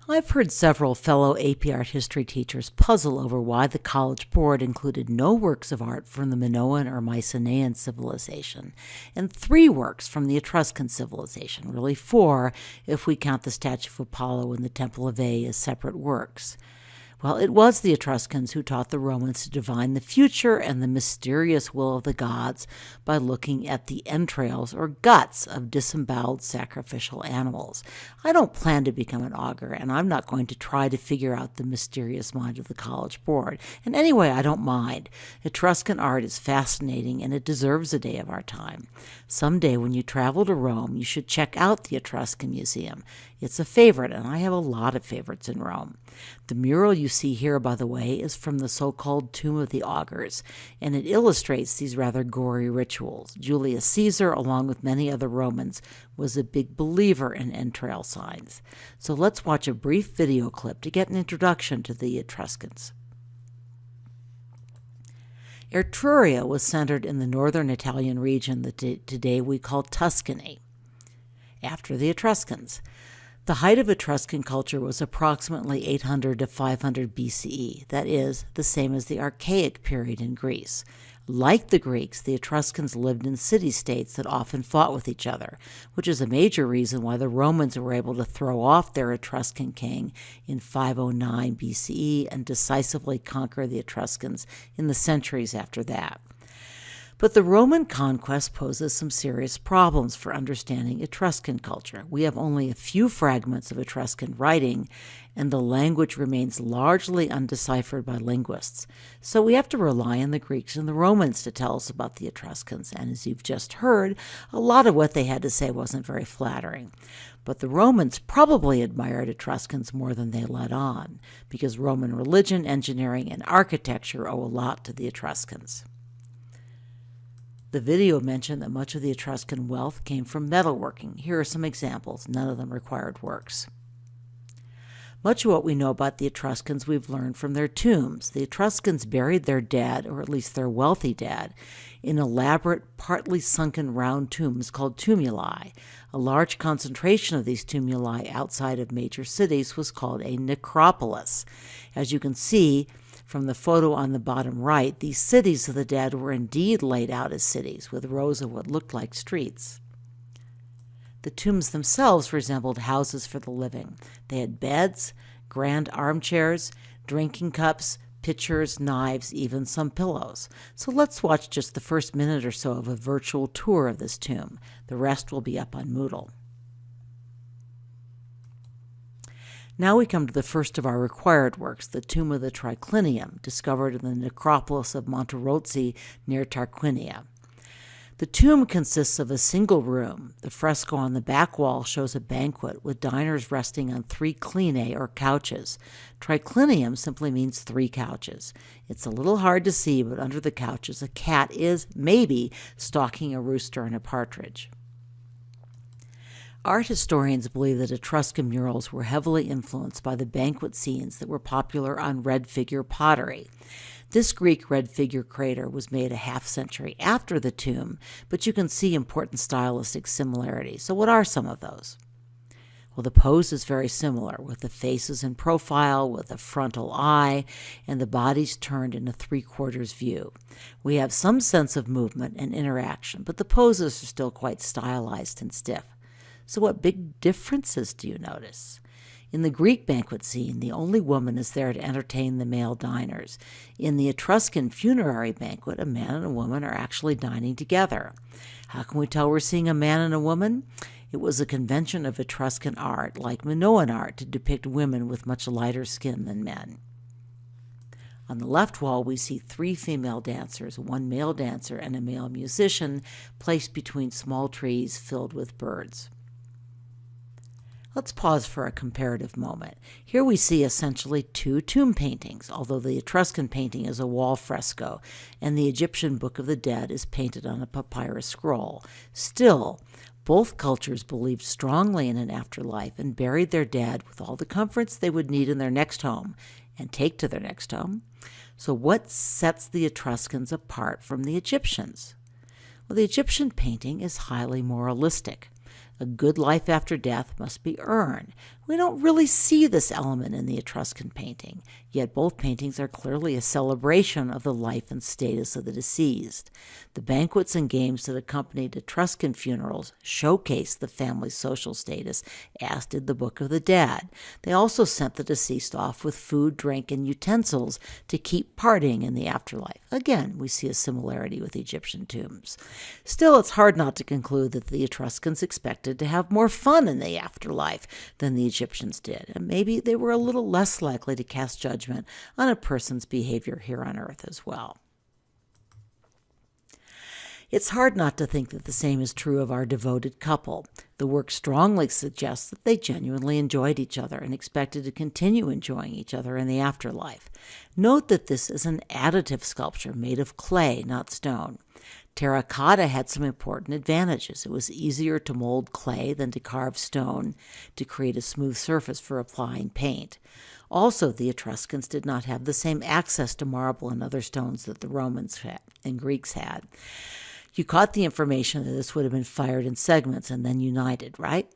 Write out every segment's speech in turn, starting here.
I've heard several fellow AP Art history teachers puzzle over why the College Board included no works of art from the Minoan or Mycenaean civilization, and 3 works from the Etruscan civilization, really 4 if we count the statue of Apollo and the Temple of Veii as separate works. Well, it was the Etruscans who taught the Romans to divine the future and the mysterious will of the gods by looking at the entrails or guts of disemboweled sacrificial animals. I don't plan to become an augur, and I'm not going to try to figure out the mysterious mind of the College Board. And anyway, I don't mind. Etruscan art is fascinating, and it deserves a day of our time. Someday when you travel to Rome, you should check out the Etruscan Museum. It's a favorite, and I have a lot of favorites in Rome. The mural you see here, by the way, is from the so-called Tomb of the Augurs, and it illustrates these rather gory rituals. Julius Caesar, along with many other Romans, was a big believer in entrail signs. So let's watch a brief video clip to get an introduction to the Etruscans. Etruria was centered in the northern Italian region that today we call Tuscany, after the Etruscans. The height of Etruscan culture was approximately 800 to 500 BCE, that is, the same as the Archaic period in Greece. Like the Greeks, the Etruscans lived in city-states that often fought with each other, which is a major reason why the Romans were able to throw off their Etruscan king in 509 BCE and decisively conquer the Etruscans in the centuries after that. But the Roman conquest poses some serious problems for understanding Etruscan culture. We have only a few fragments of Etruscan writing, and the language remains largely undeciphered by linguists. So we have to rely on the Greeks and the Romans to tell us about the Etruscans, and as you've just heard, a lot of what they had to say wasn't very flattering. But the Romans probably admired Etruscans more than they let on, because Roman religion, engineering, and architecture owe a lot to the Etruscans. The video mentioned that much of the Etruscan wealth came from metalworking. Here are some examples. None of them required works. Much of what we know about the Etruscans we've learned from their tombs. The Etruscans buried their dead, or at least their wealthy dead, in elaborate, partly sunken round tombs called tumuli. A large concentration of these tumuli outside of major cities was called a necropolis. As you can see from the photo on the bottom right, these cities of the dead were indeed laid out as cities, with rows of what looked like streets. The tombs themselves resembled houses for the living. They had beds, grand armchairs, drinking cups, pitchers, knives, even some pillows. So let's watch just the first minute or so of a virtual tour of this tomb. The rest will be up on Moodle. Now we come to the first of our required works, the tomb of the Triclinium, discovered in the necropolis of Monterozzi near Tarquinia. The tomb consists of a single room. The fresco on the back wall shows a banquet with diners resting on 3 clinae or couches. Triclinium simply means 3 couches. It's a little hard to see, but under the couches a cat is, maybe, stalking a rooster and a partridge. Art historians believe that Etruscan murals were heavily influenced by the banquet scenes that were popular on red figure pottery. This Greek red figure crater was made a half-century after the tomb, but you can see important stylistic similarities. So what are some of those? Well, the pose is very similar, with the faces in profile, with a frontal eye, and the bodies turned in a 3/4 view. We have some sense of movement and interaction, but the poses are still quite stylized and stiff. So what big differences do you notice? In the Greek banquet scene, the only woman is there to entertain the male diners. In the Etruscan funerary banquet, a man and a woman are actually dining together. How can we tell we're seeing a man and a woman? It was a convention of Etruscan art, like Minoan art, to depict women with much lighter skin than men. On the left wall, we see 3 female dancers, 1 male dancer, and a male musician, placed between small trees filled with birds. Let's pause for a comparative moment. Here we see essentially 2 tomb paintings, although the Etruscan painting is a wall fresco, and the Egyptian Book of the Dead is painted on a papyrus scroll. Still, both cultures believed strongly in an afterlife and buried their dead with all the comforts they would need in their next home and take to their next home. So what sets the Etruscans apart from the Egyptians? Well, the Egyptian painting is highly moralistic. A good life after death must be earned. We don't really see this element in the Etruscan painting, yet both paintings are clearly a celebration of the life and status of the deceased. The banquets and games that accompanied Etruscan funerals showcased the family's social status, as did the Book of the Dead. They also sent the deceased off with food, drink, and utensils to keep partying in the afterlife. Again, we see a similarity with Egyptian tombs. Still, it's hard not to conclude that the Etruscans expected to have more fun in the afterlife than the Egyptians did, and maybe they were a little less likely to cast judgment on a person's behavior here on earth as well. It's hard not to think that the same is true of our devoted couple. The work strongly suggests that they genuinely enjoyed each other and expected to continue enjoying each other in the afterlife. Note that this is an additive sculpture made of clay, not stone. Terracotta had some important advantages. It was easier to mold clay than to carve stone to create a smooth surface for applying paint. Also, the Etruscans did not have the same access to marble and other stones that the Romans had and Greeks had. You caught the information that this would have been fired in segments and then united, right?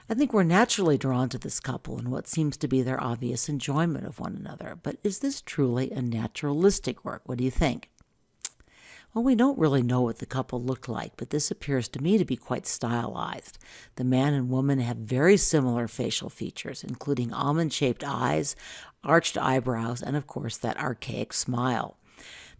I think we're naturally drawn to this couple and what seems to be their obvious enjoyment of one another. But is this truly a naturalistic work? What do you think? Well, we don't really know what the couple looked like, but this appears to me to be quite stylized. The man and woman have very similar facial features, including almond-shaped eyes, arched eyebrows, and of course that archaic smile.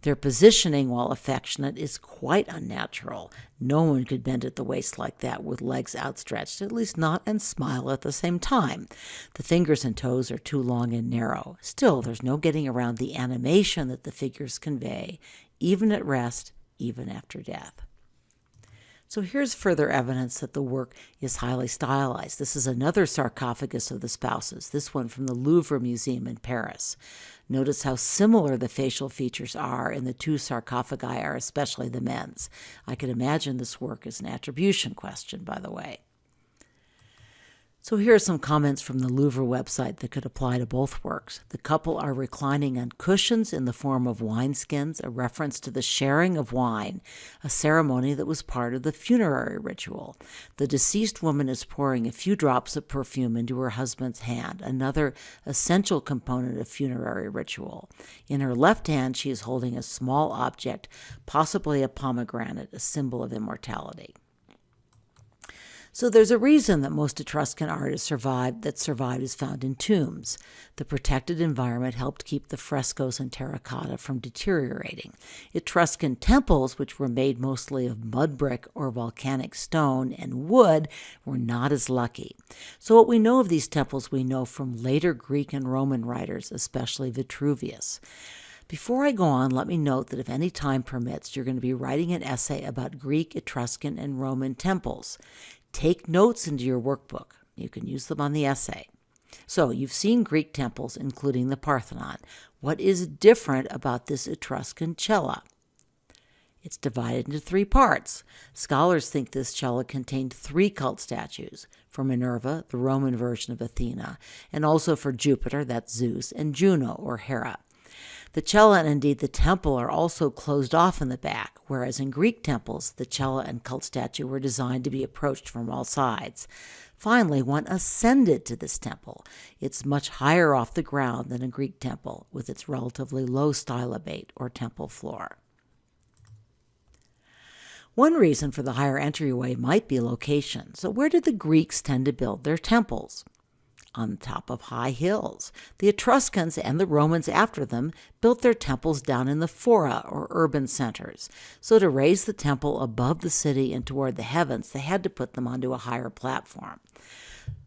Their positioning, while affectionate, is quite unnatural. No one could bend at the waist like that with legs outstretched, at least not and smile at the same time. The fingers and toes are too long and narrow. Still, there's no getting around the animation that the figures convey, even at rest, even after death. So here's further evidence that the work is highly stylized. This is another sarcophagus of the spouses, this one from the Louvre Museum in Paris. Notice how similar the facial features are in the two sarcophagi, are especially the men's. I could imagine this work is an attribution question, by the way. So here are some comments from the Louvre website that could apply to both works. The couple are reclining on cushions in the form of wineskins, a reference to the sharing of wine, a ceremony that was part of the funerary ritual. The deceased woman is pouring a few drops of perfume into her husband's hand, another essential component of funerary ritual. In her left hand, she is holding a small object, possibly a pomegranate, a symbol of immortality. So there's a reason that most Etruscan art is survived is found in tombs. The protected environment helped keep the frescoes and terracotta from deteriorating. Etruscan temples, which were made mostly of mud brick or volcanic stone and wood, were not as lucky. So what we know of these temples we know from later Greek and Roman writers, especially Vitruvius. Before I go on, let me note that if any time permits, you're going to be writing an essay about Greek, Etruscan, and Roman temples. Take notes into your workbook. You can use them on the essay. So you've seen Greek temples, including the Parthenon. What is different about this Etruscan cella? It's divided into three parts. Scholars think this cella contained three cult statues, for Minerva, the Roman version of Athena, and also for Jupiter, that's Zeus, and Juno, or Hera. The cella and indeed the temple are also closed off in the back, whereas in Greek temples, the cella and cult statue were designed to be approached from all sides. Finally, one ascended to this temple. It's much higher off the ground than a Greek temple, with its relatively low stylobate, or temple floor. One reason for the higher entryway might be location. So where did the Greeks tend to build their temples? On top of high hills. The Etruscans and the Romans after them built their temples down in the fora, or urban centers. So to raise the temple above the city and toward the heavens, they had to put them onto a higher platform.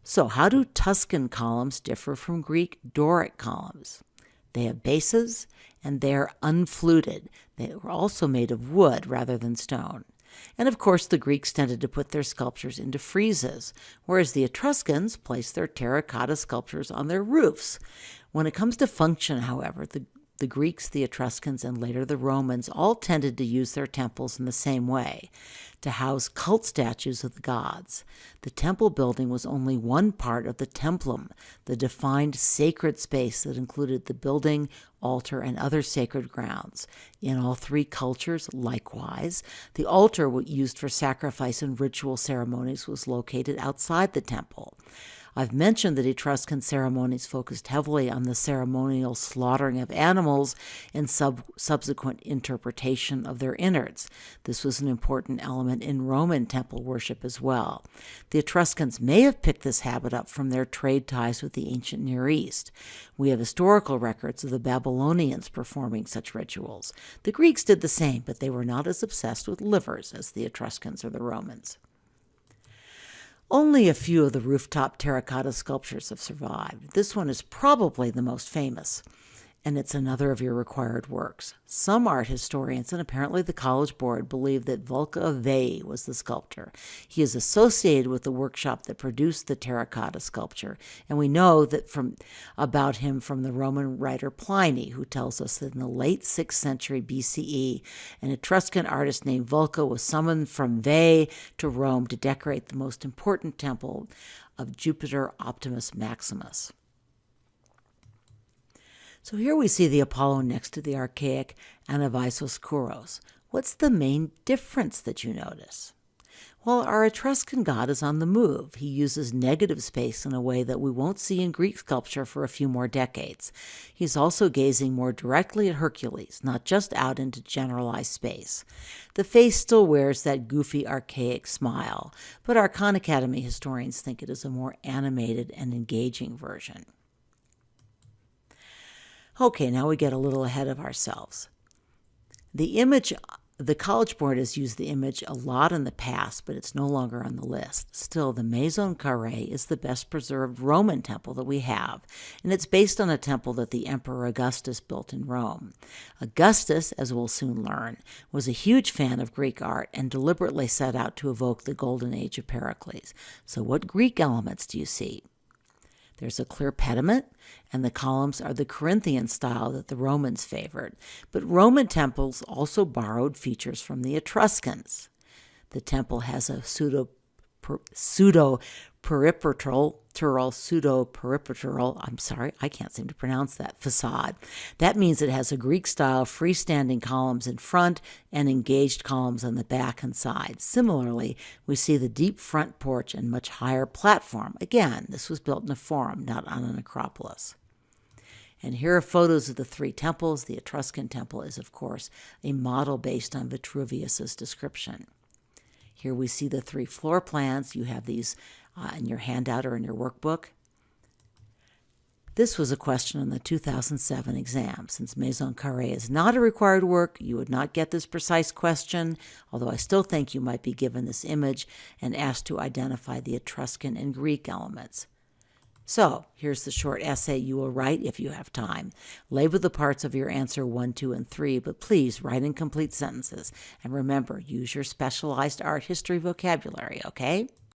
So how do Tuscan columns differ from Greek Doric columns? They have bases, and they are unfluted. They were also made of wood rather than stone. And of course, the Greeks tended to put their sculptures into friezes, whereas the Etruscans placed their terracotta sculptures on their roofs. When it comes to function, however, the Greeks, the Etruscans, and later the Romans all tended to use their temples in the same way, to house cult statues of the gods. The temple building was only one part of the templum, the defined sacred space that included the building, altar, and other sacred grounds. In all three cultures, likewise, the altar used for sacrifice and ritual ceremonies was located outside the temple. I've mentioned that Etruscan ceremonies focused heavily on the ceremonial slaughtering of animals and subsequent interpretation of their innards. This was an important element in Roman temple worship as well. The Etruscans may have picked this habit up from their trade ties with the ancient Near East. We have historical records of the Babylonians performing such rituals. The Greeks did the same, but they were not as obsessed with livers as the Etruscans or the Romans. Only a few of the rooftop terracotta sculptures have survived. This one is probably the most famous, and it's another of your required works. Some art historians, and apparently the College Board, believe that Apollo of Veii was the sculptor. He is associated with the workshop that produced the terracotta sculpture, and we know that about him from the Roman writer Pliny, who tells us that in the late 6th century BCE, an Etruscan artist named Vulca was summoned from Veii to Rome to decorate the most important temple of Jupiter Optimus Maximus. So here we see the Apollo next to the archaic Anavisos Kouros. What's the main difference that you notice? Well, our Etruscan god is on the move. He uses negative space in a way that we won't see in Greek sculpture for a few more decades. He's also gazing more directly at Hercules, not just out into generalized space. The face still wears that goofy, archaic smile, but our Khan Academy historians think it is a more animated and engaging version. Okay, now we get a little ahead of ourselves. The College Board has used the image a lot in the past, but it's no longer on the list. Still, the Maison Carrée is the best preserved Roman temple that we have, and it's based on a temple that the Emperor Augustus built in Rome. Augustus, as we'll soon learn, was a huge fan of Greek art and deliberately set out to evoke the golden age of Pericles. So what Greek elements do you see? There's a clear pediment, and the columns are the Corinthian style that the Romans favored. But Roman temples also borrowed features from the Etruscans. The temple has a pseudo-peripetral, facade. That means it has a Greek-style freestanding columns in front and engaged columns on the back and sides. Similarly, we see the deep front porch and much higher platform. Again, this was built in a forum, not on an acropolis. And here are photos of the three temples. The Etruscan temple is, of course, a model based on Vitruvius's description. Here we see the three floor plans. You have these in your handout or in your workbook. This was a question in the 2007 exam. Since Maison Carrée is not a required work, you would not get this precise question, although I still think you might be given this image and asked to identify the Etruscan and Greek elements. So, here's the short essay you will write if you have time. Label the parts of your answer 1, 2, and 3, but please write in complete sentences. And remember, use your specialized art history vocabulary, okay?